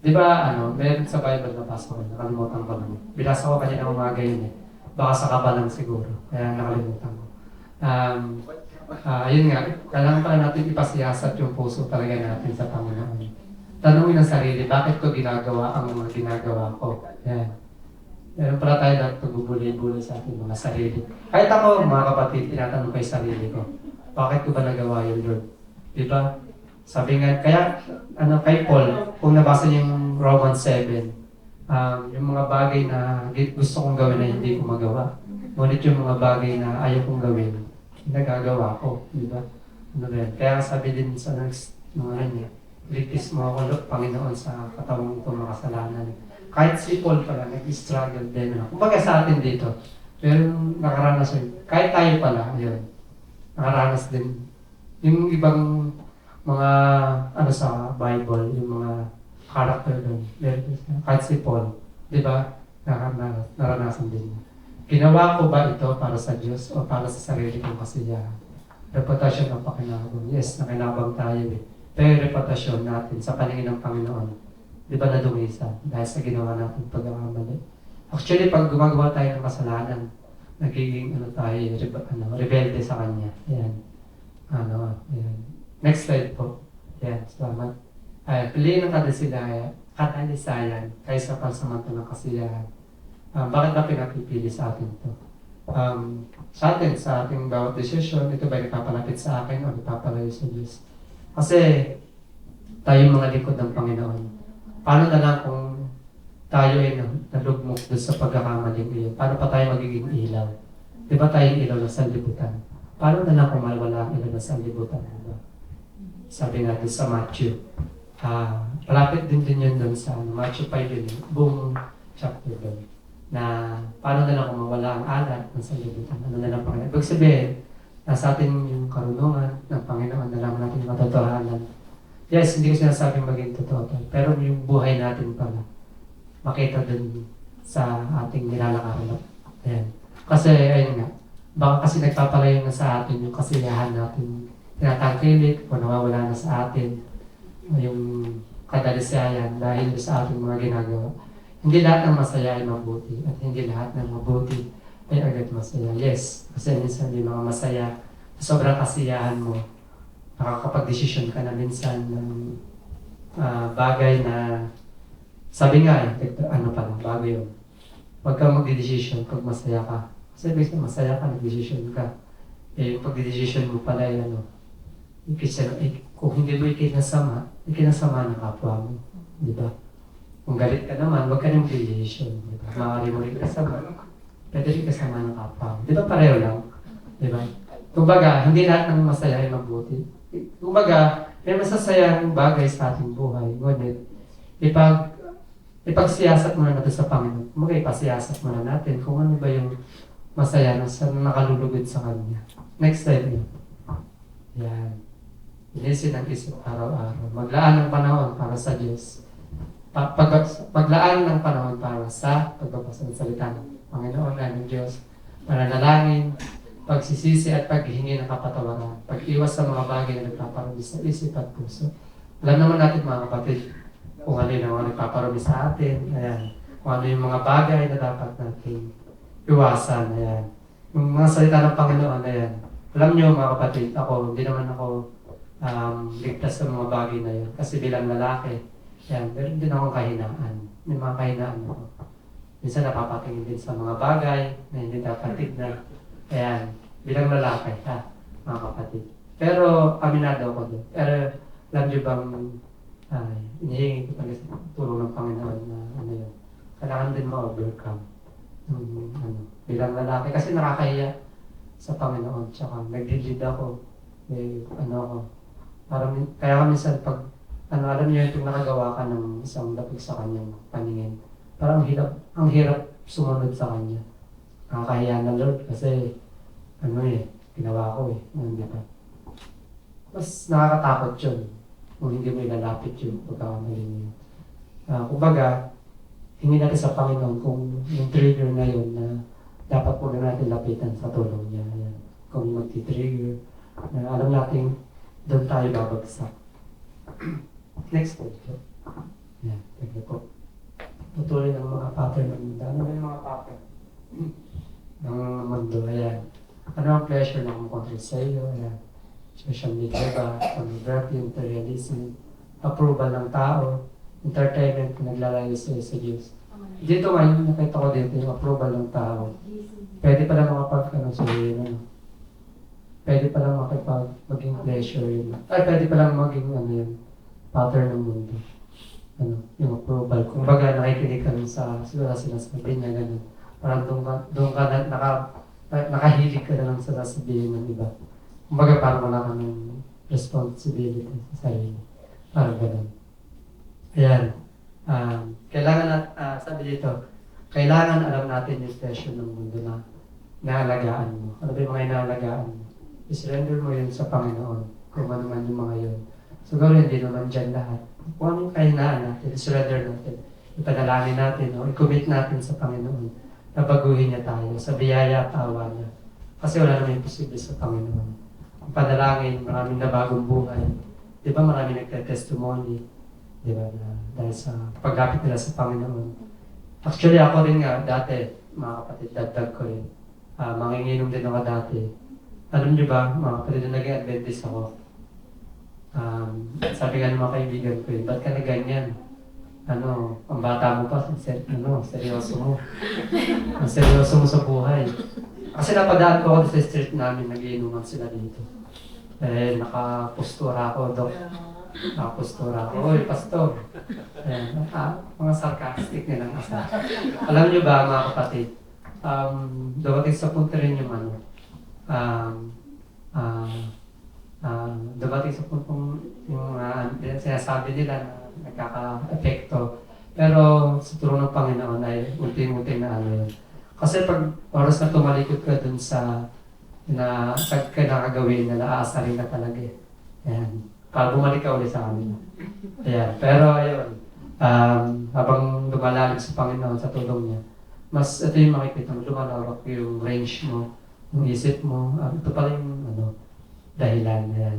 Di ba, meron sa Bible na basa ko, nakalimutan ko lang. Binasa ko kanina umaga yun eh. Baka sa kabalang siguro, kaya nakalimutan ko. Ayun nga, kailangan pala natin ipasiyasat yung puso talaga natin sa Panginoon. Tanungin ang sarili, bakit ko ginagawa ang mga ginagawa ko? Yan. Meron pala tayo na pagbubuli-buli sa ating mga sarili. Kahit ako, mga kapatid, tinatanong ko yung sarili ko. Bakit ko ba nagawa yun, Lord? Diba? Sabi nga, kaya, kay Paul, kung nabasa niyo yung Romans 7, yung mga bagay na gusto kong gawin na hindi ko magawa. Ngunit yung mga bagay na ayaw kong gawin, nagagawa ko, di ba? Kaya sabi din sa mga niya, ligtas mo ako, Panginoon, sa katawang itong mga kasalanan. Kahit si Paul pala, nag-struggle din. Kumbaga sa atin dito, pero nakaranas yun. Kahit tayo pala, yun, nakaranas din. Yung ibang mga, sa Bible, yung mga character doon. Kahit si Paul, di ba, naranasan din. Ginawa ko ba ito para sa Diyos o para sa sarili kong kasiyahan? Reputasyon ang pakinabang. Yes, nakinabang tayo eh. Pero yung reputasyon natin sa paningin ng Panginoon, di ba nadumisa dahil sa ginawa natin pagkakamali? Actually, pag gumagawa tayo ng kasalanan, nagiging rebelde sa Kanya. Yan. Yan. Next slide po. Yan, salamat. Piliin ng katalisayan kaysa pansamantalang kasiyahan. Bakit ba pinapipili sa atin ito? Sa ating bawat desisyon, ito ba nagpapalapit sa akin o nagpapalayo sa Diyos? Kasi tayo mga lingkod ng Panginoon. Paano na lang kung tayo ay nalugmok doon sa pagkakamaling iyon? Paano pa tayo magiging ilaw? Di ba tayo ilaw ng sanlibutan? Paano na lang kung wala ang ilaw ng sanlibutan? Diba? Sabi natin sa Matthew. Palapit din yun doon sa Matthew 5 yun, buong chapter doon. Na paano na lang kung mawala ang alat ng sanlibutan? Ano na lang Panginoon? Ibig sabihin, nasa atin yung karunungan ng Panginoon na lang natin matotohanan. Yes, hindi ko sinasabing maging totoo. Pero yung buhay natin pala, makita dun sa ating nilalakaran. Ayan. Kasi, ayun nga, baka kasi nagpapalayo na sa atin yung kasiyahan natin. Tinatangkilik o nawawala na sa atin yung kadalisayan dahil sa ating mga ginagawa. Hindi lahat ng masaya ay mabuti at hindi lahat ng mabuti ay agad masaya. Yes, kasi minsan yung mga masaya, sobrang kasiyahan mo, nakakapag-desisyon ka na minsan ng bagay na sabi nga bago yun. Huwag kang magdidesisyon pag masaya ka. Kasi basically masaya ka, nagdesisyon ka. Yung pagdidesisyon mo pala ay kung hindi mo ikinasama ng kapwa mo. Di ba? Kung galit ka naman, huwag ka nang magdidesisyon. Di ba? Maaari mo rin kasama. Pwede rin kasama ng kapwa mo. Di ba pareho lang? Di ba? Kumbaga, hindi lahat ng masaya ay mabuti. Kumbaga, may masasayang bagay sa ating buhay. Ngunit, ipagsiyasat mo na natin sa Panginoon. Kumbaga, ipasiyasat mo na natin kung ano ba yung masaya na nakalulugod sa Kanya. Next slide yun. Yan. Ilisin ang isip araw-araw. Maglaan ng panahon para sa Diyos. paglaan ng panahon para sa pagbabasa ng salita ng Panginoon ng Diyos, pananalangin, pagsisisi at paghingi ng kapatawaran, pag-iwas sa mga bagay na nagpaparami sa isip at puso. Alam naman natin mga kapatid, kung ano yung mga nagpaparami sa atin, ayan, kung ano yung mga bagay na dapat natin iwasan, ayan. Yung mga salita ng Panginoon, ayan. Alam nyo mga kapatid, hindi naman ako ligtas sa mga bagay na yun. Kasi bilang lalaki, ayan, meron din akong kahinaan. May mga kahinaan ako. Minsan napapatingin din sa mga bagay na hindi dapat tignan. Ayan, bilang lalaki, mga kapatid. Pero, aminado ako doon. Pero, alam nyo bang, inihingi ko talaga sa tulong ng Panginoon na ano yun. Kailangan din ma-overcome. Bilang lalaki. Kasi nakakahiya sa Panginoon. Tsaka, nag-lead ako. Ako. Kaya minsan, pag, alam niyo yung nakagawa ka ng isang lapig sa kanyang paningin. Parang ang hirap sumunod sa kanya. Nakakahiya na Lord kasi, ginawa ko di ba? Mas nakakatakot yun kung hindi mo ilalapit yun pagkakamali niyo. Kumbaga, hingi natin sa Panginoon kung yung trigger na yun na dapat po natin lapitan sa tulong niya. Ayan. Kung magti-trigger, alam natin doon tayo babagsak. Next page po. Ayan, thank you po. Patuloy ng mga pattern ng mundo. Ano ba yung mga pattern? Ng mundo, ayan. Ano ang pleasure na kumontrol sa iyo? Ayan. Social media ba? Pornography, materialism, approval ng tao, entertainment na naglalayo sa Diyos. Dito ngayon, nakita ko dito yung approval ng tao. Pwede pala pwede pala maging pleasure yun. Pwede pala maging pattern ng mundo. Yung approval. Kung baga nakikinig ka sa sinasabi niya, gano'n. Parang doon ka nakahilig ka na lang sa sasabihin ng iba. Kung baga parang wala ka ng responsibility sa sarili. Parang gano'n. Ayan. Sabi dito, kailangan alam natin yung pleasure ng mundo na naalagaan mo. Ano ba yung mga inaalagaan mo? I-surrender mo yun sa Panginoon. Kung ano man yung mga yun. Siguro hindi naman dyan lahat. Kung anong kahinaan natin, i-surrender natin. Ipanalangin natin, i-commit natin sa Panginoon na baguhin niya tayo sa biyaya at awa niya. Kasi wala naman imposible sa Panginoon. Ang panalangin, maraming nabagong buhay. Di ba maraming nagte-testimony? Di ba? Dahil sa paglapit nila sa Panginoon. Actually, ako rin nga, dati, mga kapatid, dagdag ko rin. Manginginom din ako dati. Alam niyo ba, mga kapatid, na naging Adventist ako. Sabi nga ng mga kaibigan ko, ba't ka na ganyan? Ang bata mo pa, seryoso mo. Ang seryoso mo sa buhay. Kasi napadaan ko ako sa street namin, nagiinuman sila dito. Nakapostura ako, Dok. Nakapostura ako, oy, pastor. Mga sarcastic nilang asa. Alam niyo ba, mga kapatid, dumating sa punto rin yung dumating sa puntong yung sinasabi nila na nagkaka-epekto. Pero sa tulong ng Panginoon ay ulti-ulti na yun. Kasi pag oras na tumalikod ka dun sa nakagawin na naaasarin na talaga Ayan. Para bumalik ka ulit sa amin. Ayan. Pero ayun, habang lumalalim sa Panginoon sa tulong niya, mas ito yung makikita mo, lumalawak yung range mo, yung isip mo. Ito pala yung dahilan. Ayan.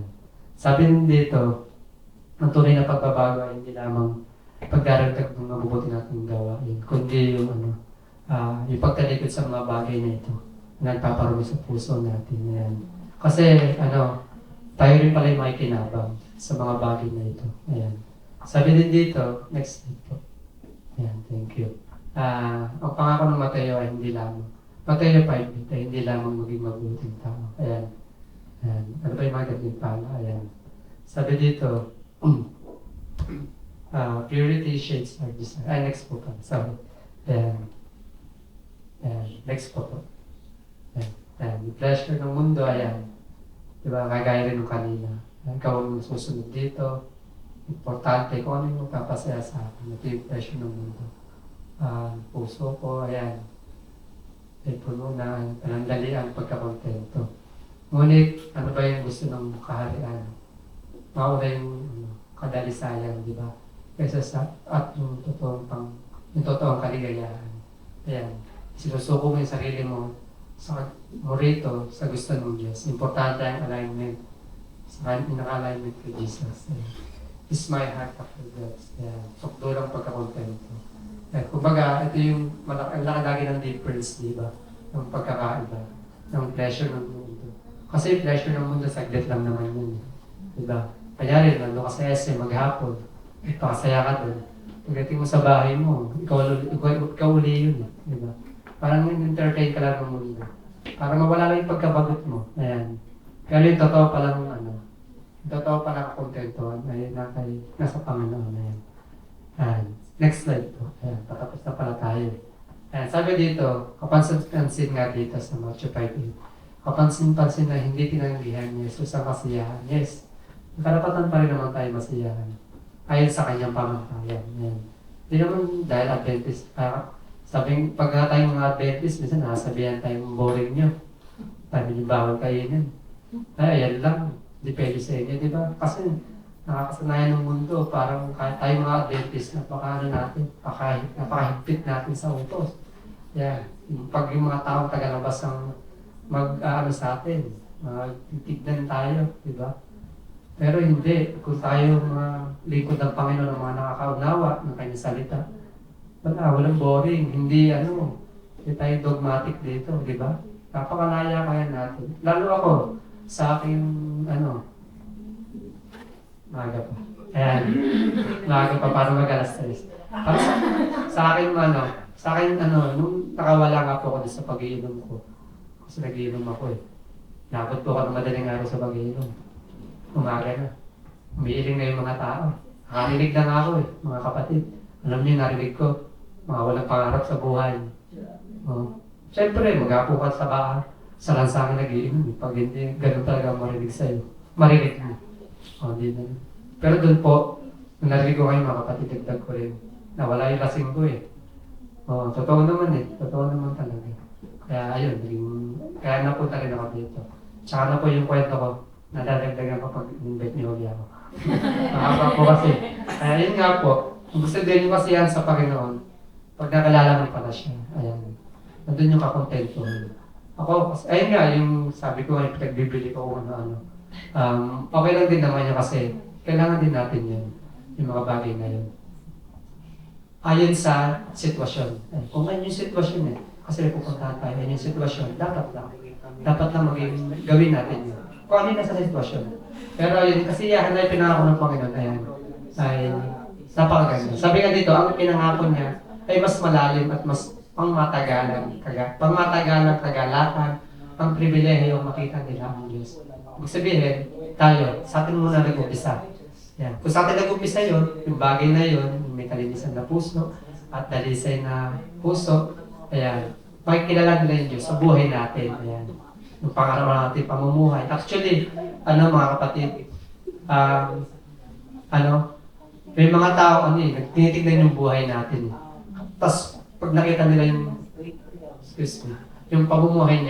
Sabi din dito, ang tunay na pagbabago ay hindi lamang pagdaragdag ng mabubuti nating gawain, kundi yung yung pagtalikod sa mga bagay na ito na nagpaparumi sa puso natin. Ayan. Kasi tayo rin pala yung makikinabang sa mga bagay na ito. Ayan. Sabi din dito, next slide po. Ayan, thank you. Ang pangako ng Mateo ay hindi lamang. Mateo 5, ay hindi lamang maging mabuting tao. Ayan. Ayan. Ano ba yung mga gandang pala? Ayan. Sabi dito, purity shades our desire. Next po pa. Sorry. Ayan. Next po po. Ayan. Yung pleasure ng mundo, ayan. Diba, kagaya rin ng kanina. Ikaw ang susunod dito. Importante kung ano yung magpapasaya sa akin. Ito yung pleasure ng mundo. Puso ko, ayan. Ay puno na panandali ang pagkakontento. Ngunit, ano ba yung gusto ng kaharian? Mauna yung kadalisayan, di ba? kaysa sa at yung totoong kaligayahan. Ayan. Sinusuko mo yung sarili mo sa mo rito sa gusto ng Diyos. Importante ang alignment. Sa alignment kay Jesus. Ayan. Is my heart after God. Ayan. Sukdo lang pagkakontento. Ayan. Kumbaga, ito yung ang laki lagi ng difference, di ba? Ng pagkakaiba. Ng pleasure ng mundo. Kasi yung pleasure ng mundo, saglit lang naman yun. Di ba? Kaya rin, ka sa SM, maghapon. Ipakasaya ka doon. Pagdating mo sa bahay mo, ikaw uli yun. Di ba? Parang entertain ka lang ng mundo. Para mawala lang yung pagkabagot mo. Ayan. Pero yung totoo palang yung totoo palang kontentuhan ay nasa Panginoon. Ayan. Ayan. Next slide po. Ayan. Patapos na pala tayo. Ayan. Sabi dito, kapansin nga dito sa Matthew 5:8. Kapansin-pansin na hindi tinanggihan ni Jesus ang kasiyahan. Yes. Karapatan pa rin naman tayo masiyahan. Ayon sa kanyang pamantayan. Ayan. Hindi naman dahil Adventist. Pag tayong mga Adventist, minsan nakasabihan tayong boring nyo. Sabi nyo, bawal kainin. Ayan lang. Depende sa inyo, di ba? Kasi nakakasanayan ng mundo, parang tayong mga Adventist, napakahigpit natin sa utos. Yan. Pag yung mga taong tagalabas ang sa atin, tignan tayo, di ba? Pero hindi. Kung tayo mga lingkod ng Panginoon, ng mga nakakaunawa ng kanyang salita, walang boring. Hindi tayo dogmatic dito, di ba? Napakalaya kaya natin. Lalo ako, sa akin, maaga pa. Ayan. Maaga pa para mag-alas 3. Sa akin, nung nakawala nga po ako sa pag-iinom ko. Kasi nag-iinom ako eh. Nabot po ako ng madaling araw sa pag-iinom. Umaga na. Umiiling na yung mga tao. Nakarinig na nga ako eh, mga kapatid. Alam niyo, narinig ko. Mga walang pangarap sa buhay. Siyempre, mag-apo ka sa bahay. Sa lansangan nag-iinom. Pag hindi, ganun talaga marinig sa'yo. Marinig mo. Hindi na. Pero doon po, nung narinig ko kayo mga kapatid, dagdag ko rin. Nawala yung lasing ko eh. Totoo naman eh. Totoo naman talaga. Kaya ayun, kaya napunta rin ako dito. Tsaka na po yung kwento ko. Nadadagdagan ko pag invite niyo ulit ako. Mahaba po kasi. Kaya yun nga po, gusto din yung kasiyahan sa Panginoon. Pag nakalala mo pala siya, ayan. Nandun yung kakontento. Ako, ayun nga, yung sabi ko ngayon, pinagbibili ko kung ano-ano. Okay lang din naman yun kasi kailangan din natin yun, yung mga bagay na yun. Ayon sa sitwasyon. Kung ano yung sitwasyon kasi pupuntahan tayo, yun yung sitwasyon, dapat lang gawin natin yun. Kung ano yung nasa sitwasyon. Pero yun, kasi yan na pinangako ng Panginoon, ayan, ay napakaganda. Sabi nga dito, ang pinangako niya ay mas malalim at mas pangmatagalang kagalakan, ang pribilehiyo makita nila ang Diyos. Ibig sabihin, tayo, sa atin muna nag-umpisa. Yan. Kung sa atin nag-umpisa yun, yung bagay na yun, may kalinisan na puso at dalisay na puso, ayan, makikilala nila yung Diyos sa buhay natin. Ayan. Yung pangaraw natin pamumuhay. Actually, mga kapatid, may mga tao, tinitignan yung buhay natin. Tapos, pag nakita nila yung pamumuhay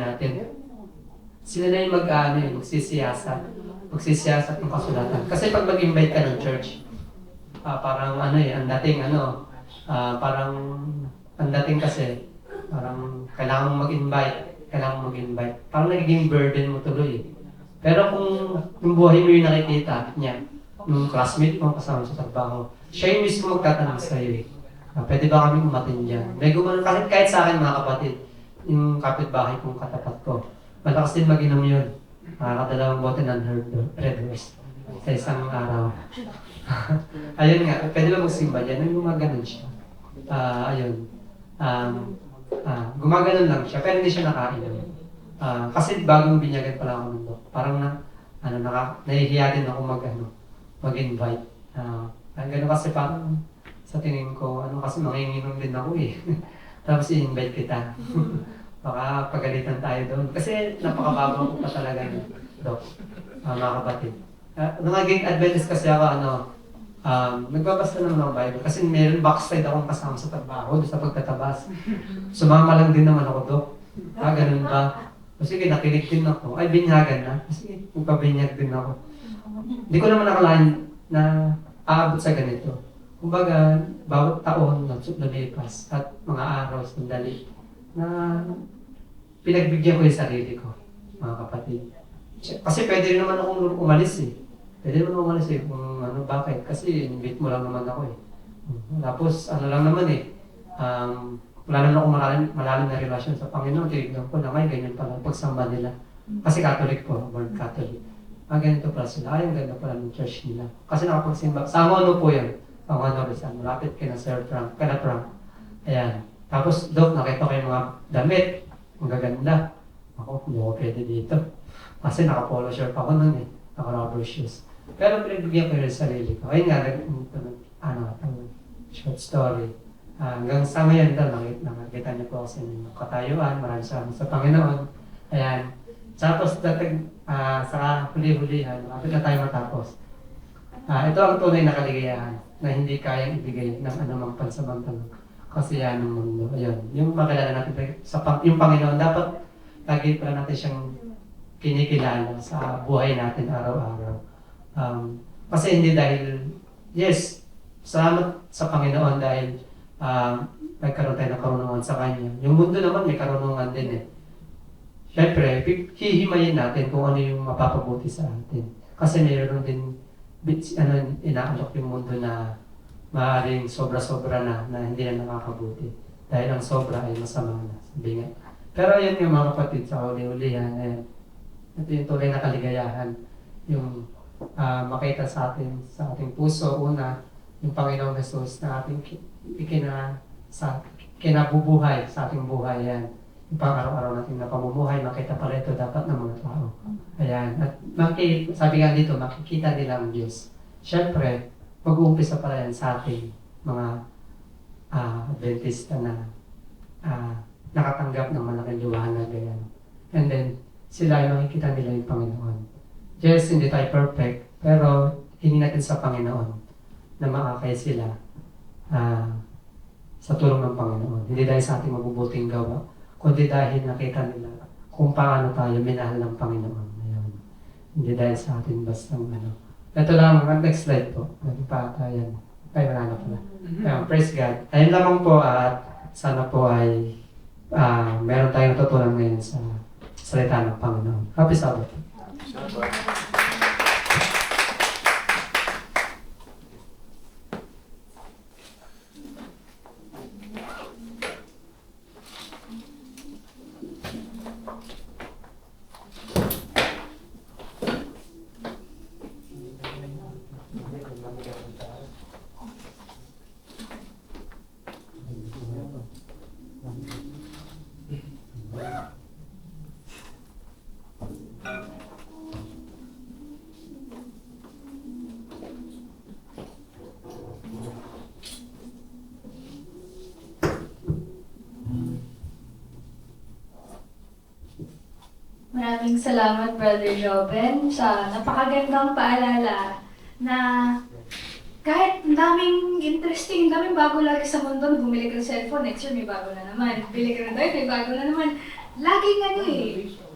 natin, sila na yung magsisiyasat ng kasulatan. Kasi pag mag-invite ka ng church, parang ang dating kasi, parang kailangan mong mag-invite. Parang nagiging burden mo tuloy. Pero kung yung buhay mo yung nakikita niya, yung classmate mo kasama sa trabaho, siya yung mismo magtatanong sa'yo eh. Pwede ba kami umatin dyan? May gumanon kahit sa akin mga kapatid, yung kapitbahay kong katapat ko. Malakas din mag-inom yun. Nakakadalawang bote ng Red Horse sa isang araw. Ayun nga, pwede ba magsimba dyan? Nung gumaganon siya. Gumaganon lang siya, pero hindi siya nakainom. Kasi bagong binyagan pala ako ng Dok. Parang nahihiya din ako mag-invite. Gano'n kasi parang sa tingin ko, kasi manginginom din ako eh. Tapos i-invite kita. Baka pagalitan tayo doon. Kasi napakababaw ko pa talaga yun, Dok, mga kapatid. Nung naging Adventist kasi ako, nagbabasa ng mga Bible. Kasi meron backside akong kasama sa trabaho, doon sa pagtatabas. Sumama lang din naman ako, Dok. Ganun ba? Sige, nakinig din ako. Ay, binyagan na. Sige, magpabinyag din ako. Hindi ko naman nakalain na aabot sa ganito. Kumbaga, bawat taon na lumipas at mga araw sandali na pinagbigyan ko yung sarili ko, mga kapatid. Kasi pwede rin naman akong umalis eh. Pwede naman umalis eh kung ano, bakit? Kasi invite mo lang naman ako eh. Tapos ano lang naman eh, wala naman akong malalim na relasyon sa Panginoon. Tinignan ko na may ganyan pala pagsamba nila. Kasi Catholic po, born Catholic. Ganito pala sila. Ang ganda pala ng church nila. Kasi nakapagsimba. Sa ano po yan? Sa ano Rizal. Malapit kay na Sir Frank. Kaya Frank. Ayan. Tapos, Dok, nakita ko yung mga damit. Ang gaganda. Ako, hindi ako pwede dito. Kasi naka-polo shirt ako nun eh. Naka-rubber shoes. Pero pinagbigyan ko yung sarili ko. Ayun nga, short story. Hanggang sa ngayon daw, nakikita niyo po kasi yung katayuan, maraming salamat sa Panginoon. Ayan. Tapos sa huli-hulihan, kapit na tayo matapos. Ito ang tunay na kaligayahan na hindi kayang ibigay ng anumang pansamantalang kasiyahan ng mundo. Ayun. Yung makilala natin yung Panginoon, dapat lagi pala natin siyang kinikilala sa buhay natin araw-araw. Kasi hindi dahil, yes, salamat sa Panginoon dahil nagkaroon tayo ng karunungan sa Kanya. Yung mundo naman may karunungan din eh. Siyempre, hihimayin natin kung ano yung mapapabuti sa atin. Kasi mayroon din inaalok yung mundo na maaaring sobra-sobra na hindi na nakakabuti. Dahil ang sobra ay masama na. Sabi nga. Pero yun yung mga kapatid sa huli-hulihan. Ito yung tuloy na kaligayahan. Yung makita sa ating puso, una, yung Panginoong Jesus na ating kinabubuhay sa ating buhay. Yan. Yung pang-araw-araw natin na pamumuhay, makita pala ito dapat ng mga tao. Ayan. At sabi nga dito, makikita nila ang Diyos. Siyempre, mag-uumpisa pala yan sa ating mga Adventista na nakatanggap ng malaking liwanag. Ayan. And then, sila ay makikita nila yung Panginoon. Yes, hindi tayo perfect, pero hindi natin sa Panginoon na makakay sila sa tulong ng Panginoon. Hindi dahil sa ating mabubuting gawa, kundi dahil nakita nila kung paano tayo minahal ng Panginoon. Ayan. Hindi dahil sa atin basta Ito lang, next slide po. Nagpapatayan. Ay, wala na pala. Ayan, praise God. Ayun lamang po at sana po ay meron tayong tutunan ngayon sa salita ng Panginoon. Happy Sabbath. Maraming salamat, Brother Joven, sa napakagandang paalala na kahit daming bago lagi sa mundo, bumili ka ng cellphone, next year may bago na naman. Bili ka ng diet, may bago na naman. Laging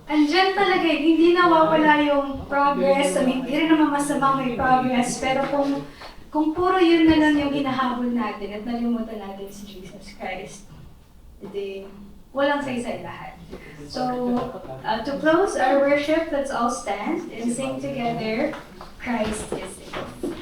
andyan talaga, hindi nawawala yung progress. Hindi rin naman masamang may progress, pero kung puro yun na lang yung hinahabol natin at nalimutan natin si Jesus Christ, hindi, walang saysay lahat. So, to close our worship, let's all stand and sing together, Christ is enough.